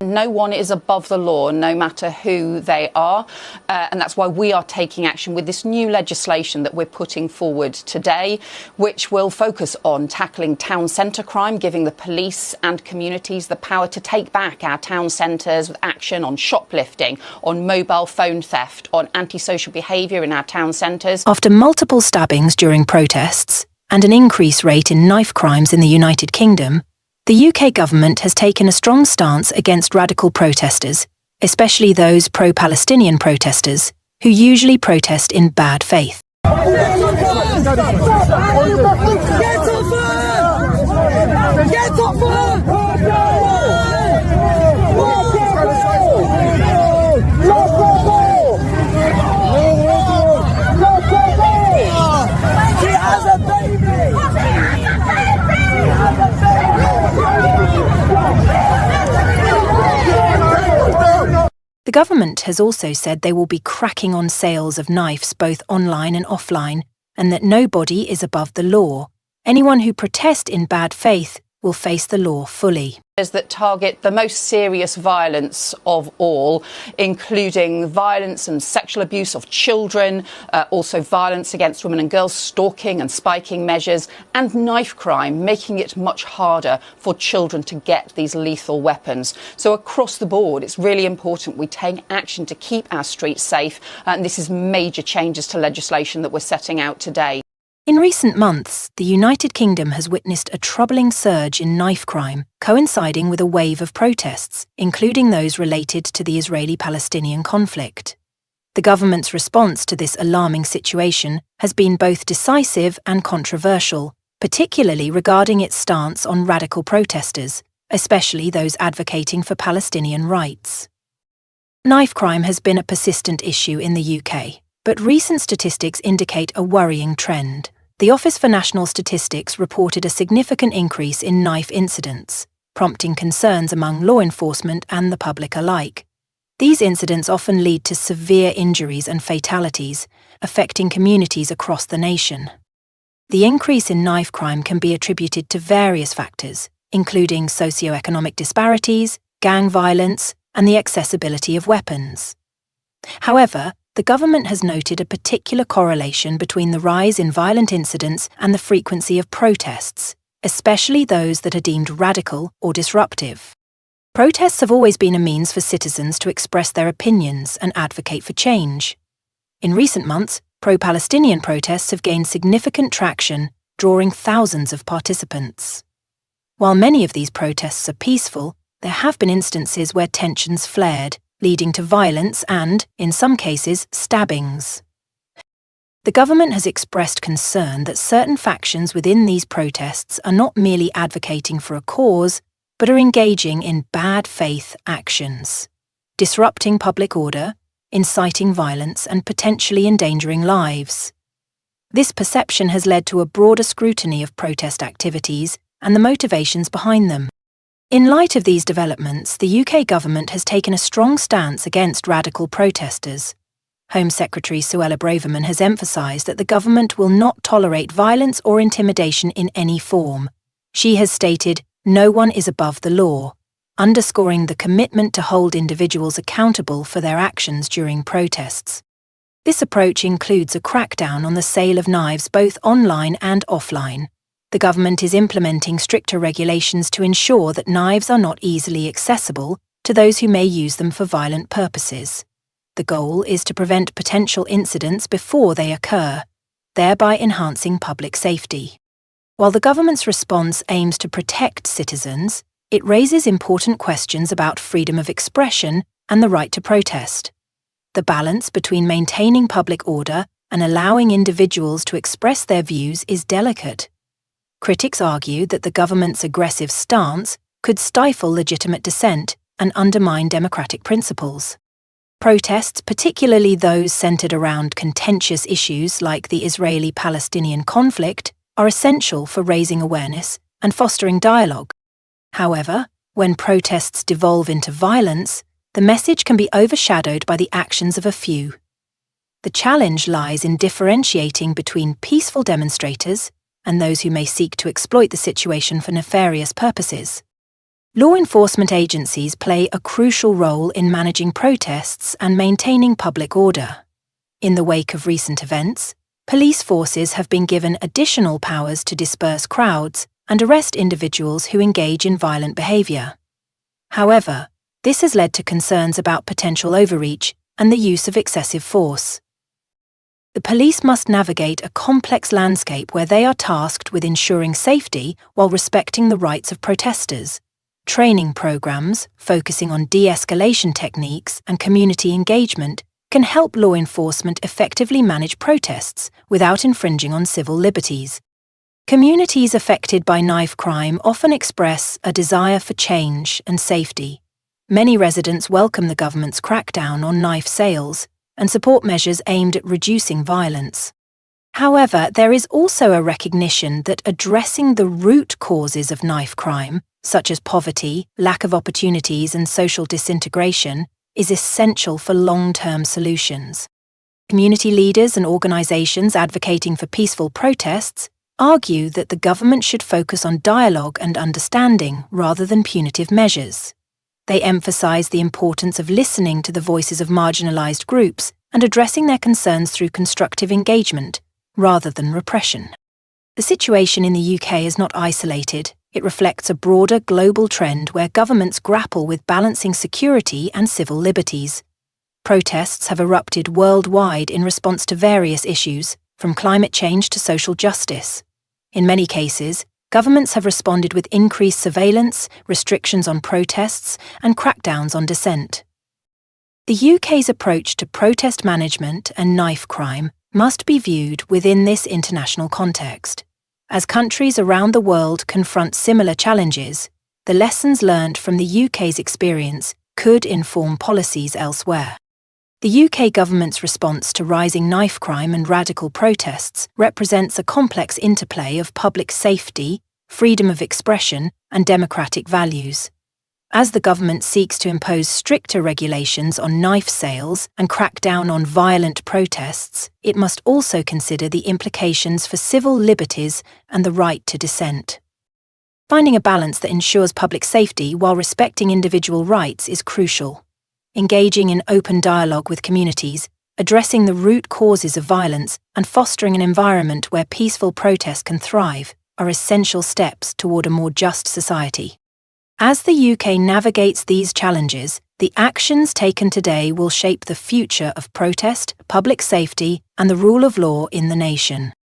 No one is above the law, no matter who they are, and that's why we are taking action with this new legislation that we're putting forward today, which will focus on tackling town centre crime, giving the police and communities the power to take back our town centres with action on shoplifting, on mobile phone theft, on antisocial behaviour in our town centres. After multiple stabbings during protests and an increased rate in knife crimes in the United Kingdom, the UK government has taken a strong stance against radical protesters, especially those pro-Palestinian protesters, who usually protest in bad faith. The government has also said they will be cracking on sales of knives both online and offline, and that nobody is above the law. Anyone who protests in bad faith will face the law fully. That target the most serious violence of all, including violence and sexual abuse of children, also violence against women and girls, stalking and spiking measures, and knife crime, making it much harder for children to get these lethal weapons. So across the board, it's really important we take action to keep our streets safe, and this is major changes to legislation that we're setting out today. In recent months, the United Kingdom has witnessed a troubling surge in knife crime, coinciding with a wave of protests, including those related to the Israeli-Palestinian conflict. The government's response to this alarming situation has been both decisive and controversial, particularly regarding its stance on radical protesters, especially those advocating for Palestinian rights. Knife crime has been a persistent issue in the UK. But recent statistics indicate a worrying trend. The Office for National Statistics reported a significant increase in knife incidents, prompting concerns among law enforcement and the public alike. These incidents often lead to severe injuries and fatalities, affecting communities across the nation. The increase in knife crime can be attributed to various factors, including socioeconomic disparities, gang violence, and the accessibility of weapons. However, the government has noted a particular correlation between the rise in violent incidents and the frequency of protests, especially those that are deemed radical or disruptive. Protests have always been a means for citizens to express their opinions and advocate for change. In recent months, pro-Palestinian protests have gained significant traction, drawing thousands of participants. While many of these protests are peaceful, there have been instances where tensions flared, leading to violence and, in some cases, stabbings. The government has expressed concern that certain factions within these protests are not merely advocating for a cause, but are engaging in bad faith actions, disrupting public order, inciting violence, and potentially endangering lives. This perception has led to a broader scrutiny of protest activities and the motivations behind them. In light of these developments, the UK government has taken a strong stance against radical protesters. Home Secretary Suella Braverman has emphasised that the government will not tolerate violence or intimidation in any form. She has stated, "No one is above the law," underscoring the commitment to hold individuals accountable for their actions during protests. This approach includes a crackdown on the sale of knives both online and offline. The government is implementing stricter regulations to ensure that knives are not easily accessible to those who may use them for violent purposes. The goal is to prevent potential incidents before they occur, thereby enhancing public safety. While the government's response aims to protect citizens, it raises important questions about freedom of expression and the right to protest. The balance between maintaining public order and allowing individuals to express their views is delicate. Critics argue that the government's aggressive stance could stifle legitimate dissent and undermine democratic principles. Protests, particularly those centered around contentious issues like the Israeli-Palestinian conflict, are essential for raising awareness and fostering dialogue. However, When protests devolve into violence, the message can be overshadowed by the actions of a few. The challenge lies in differentiating between peaceful demonstrators and those who may seek to exploit the situation for nefarious purposes. Law enforcement agencies play a crucial role in managing protests and maintaining public order. In the wake of recent events, police forces have been given additional powers to disperse crowds and arrest individuals who engage in violent behavior. However, this has led to concerns about potential overreach and the use of excessive force. The police must navigate a complex landscape where they are tasked with ensuring safety while respecting the rights of protesters. Training programs focusing on de-escalation techniques and community engagement can help law enforcement effectively manage protests without infringing on civil liberties. Communities affected by knife crime often express a desire for change and safety. Many residents welcome the government's crackdown on knife sales and support measures aimed at reducing violence. However, there is also a recognition that addressing the root causes of knife crime, such as poverty, lack of opportunities, and social disintegration, is essential for long-term solutions. Community leaders and organizations advocating for peaceful protests argue that the government should focus on dialogue and understanding rather than punitive measures. They emphasize the importance of listening to the voices of marginalized groups and addressing their concerns through constructive engagement, rather than repression. The situation in the UK is not isolated. It reflects a broader global trend where governments grapple with balancing security and civil liberties. Protests have erupted worldwide in response to various issues, from climate change to social justice. In many cases, governments have responded with increased surveillance, restrictions on protests, and crackdowns on dissent. The UK's approach to protest management and knife crime must be viewed within this international context. As countries around the world confront similar challenges, the lessons learned from the UK's experience could inform policies elsewhere. The UK government's response to rising knife crime and radical protests represents a complex interplay of public safety, freedom of expression, and democratic values. As the government seeks to impose stricter regulations on knife sales and crack down on violent protests, it must also consider the implications for civil liberties and the right to dissent. Finding a balance that ensures public safety while respecting individual rights is crucial. Engaging in open dialogue with communities, addressing the root causes of violence, and fostering an environment where peaceful protest can thrive are essential steps toward a more just society. As the UK navigates these challenges, the actions taken today will shape the future of protest, public safety, and the rule of law in the nation.